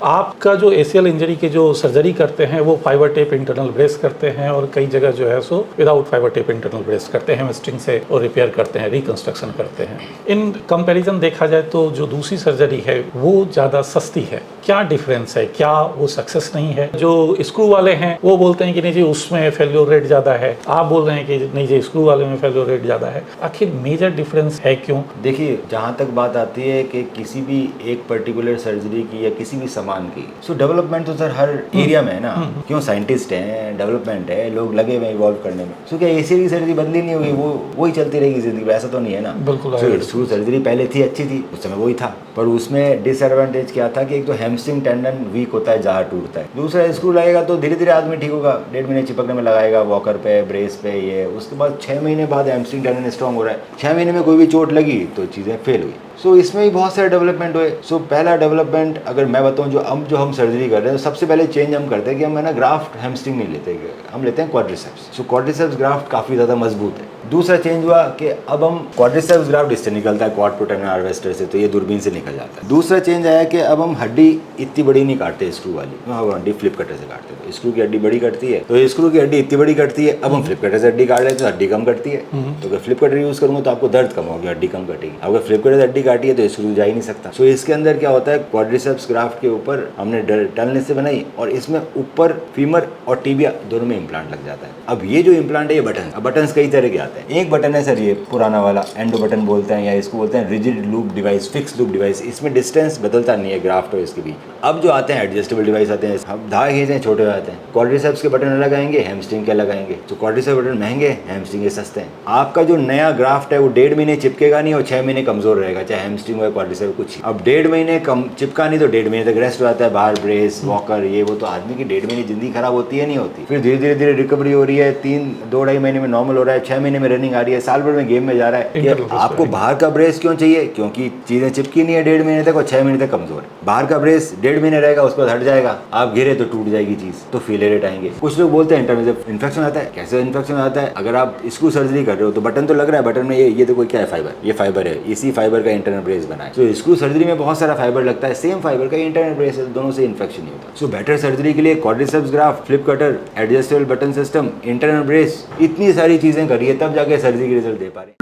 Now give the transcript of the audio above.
आपका जो ACL injury के जो सर्जरी करते हैं वो फाइबर टेप इंटरनल ब्रेस करते हैं और कई जगह जो है so without fibre tape internal brace करते हैं, स्टिंग से और रिपेयर करते हैं, रिकंस्ट्रक्शन करते हैं। इन कंपैरिजन देखा जाए तो जो दूसरी सर्जरी है वो ज़्यादा सस्ती है। क्या डिफरेंस है? क्या वो सक्सेस नहीं है? जो स्क्रू वाले हैं वो बोलते हैं कि नहीं जी उसमें फेल्योर रेट ज़्यादा है, आप बोल रहे हैं कि नहीं जी स्क्रू वाले में फेल्योर रेट ज़्यादा है। आखिर मेजर डिफरेंस है क्यों? देखिए, जहाँ तक बात आती है कि किसी भी एक पर्टिकुलर सर्जरी की या किसी भी सामान की, सो डेवलपमेंट तो सर हर एरिया में है ना। क्यों? साइंटिस्ट हैं, डेवलपमेंट है, लोग लगे हुए इवॉल्व करने में। सो क्या ACL की सर्जरी बदली नहीं होगी? वो वही चलती रहेगी जिंदगी में? ऐसा तो नहीं है ना। बिल्कुल। स्क्रू सर्जरी पहले थी, अच्छी थी, उस समय वही था, पर उसमें डिसएडवांटेज क्या था कि एक तो हैमस्ट्रिंग टेंडन वीक होता है जहाँ टूटता है, दूसरा स्क्रू लगेगा तो धीरे धीरे आदमी ठीक होगा, 1.5 महीने चिपकने में लगाएगा, वॉकर पे, ब्रेस पे, ये उसके बाद 6 महीने बाद हैमस्ट्रिंग टेंडन स्ट्रॉन्ग हो रहा है, 6 महीने में कोई भी चोट लगी तो चीज़ें फेल हुई। सो इसमें भी बहुत सारे डेवलपमेंट हुए। सो पहला डेवलपमेंट अगर मैं बताऊं, जो हम सर्जरी कर रहे हैं, सबसे पहले चेंज हम करते हैं कि हम है ना ग्राफ्ट हैमस्ट्रिंग नहीं लेते, हम लेते हैं क्वाड्रिसेप्स। सो क्वाड्रिसेप्स ग्राफ्ट काफ़ी ज़्यादा मजबूत है। दूसरा चेंज हुआ कि अब हम क्वाड्रिसेप्स ग्राफ्ट इससे निकलता है क्वाड प्रोटेनर हार्वेस्टर से, तो ये दूरबीन से निकल जाता है। दूसरा चेंज आया कि अब हम हड्डी इतनी बड़ी नहीं काटते स्क्रू वाली, हम हड्डी फ्लिप कटर से काटते हैं। स्क्रू की हड्डी बड़ी कटती है तो स्क्रू की हड्डी इतनी बड़ी कटती है, अब हम फ्लिप कटर से हड्डी काट लेते हैं तो हड्डी कम कटती है। तो अगर फ्लिप कटर यूज़ करूँगा तो आपको दर्द कम होगी, हड्डी कम कटेगी। अगर फ्लिप कटर से हड्डी काटी है तो स्क्रू जा ही नहीं सकता। सो इसके अंदर क्या होता है, क्वाड्रिसेप्स ग्राफ्ट के ऊपर हमने टनल से बनाई और इसमें ऊपर फीमर और टिबिया दोनों में इम्प्लांट लग जाता है। अब ये जो इम्प्लांट है ये बटन, अब बटन कई तरह के आते हैं। एक बटन है सर ये पुराना वाला एंडो बटन बोलते हैं, या इसको बोलते हैं rigid loop device, fix loop device. इसमें डिस्टेंस बदलता नहीं है ग्राफ्ट और इसके बीच। अब जो आते हैं एडजस्टेबल डिवाइस आते हैं, हम धागे खींचते हैं, छोटे हो जाते हैं। क्वाड्रिसेप्स के बटन अलग आएंगे, हैमस्ट्रिंग के अलग आएंगे। तो क्वाड्रिसेप्स बटन महंगे, हैमस्ट्रिंग के सस्ते हैं। आपका जो नया ग्राफ्ट है वो 1.5 महीने चिपकेगा नहीं और 6 महीने कमजोर रहेगा, चाहे हैमस्ट्रिंग हो या क्वाड्रिसेप्स कुछ। अब 1.5 महीने कम चिपका नहीं तो 1.5 महीने तक रेस्ट हो जाता है, बाहर ब्रेस, वॉकर, ये वो। तो आदमी की 1.5 महीने जिंदगी खराब होती है नहीं होती। फिर धीरे धीरे रिकवरी हो रही है, 2-2.5 महीने में नॉर्मल हो रहा है, 6 महीने में रनिंग आ रही है, साल भर में गेम में जा रहा है। आपको बाहर का ब्रेस क्यों चाहिए? क्योंकि चीजें चिपकी नहीं है 1.5 महीने तक और 6 महीने तक कमजोर है। बाहर का ब्रेस 1.5 महीने रहेगा, उसके बाद हट जाएगा, आप गिरे तो टूट जाएगी चीज, तो फेलियर रेट आएंगे। कुछ लोग बोलते हैं इंटरनल इन्फेक्शन आता है। कैसे इन्फेक्शन आता है? अगर आप स्क्रू सर्जरी कर रहे हो तो बटन तो लग रहा है, बटन में ये देखो क्या है, फाइबर, ये फाइबर है, इसी फाइबर का इंटरनल ब्रेस बना है। तो स्क्रू सर्जरी में बहुत सारा फाइबर लगता है, सेम फाइबर का इंटरनल ब्रेस है, दोनों से इन्फेक्शन नहीं होता। सो बेटर सर्जरी के लिए quadriceps graft, flip cutter, adjustable button system, internal brace, इतनी सारी चीजें करिए तब जाके सर्जरी के रिजल्ट दे पा रहे हैं।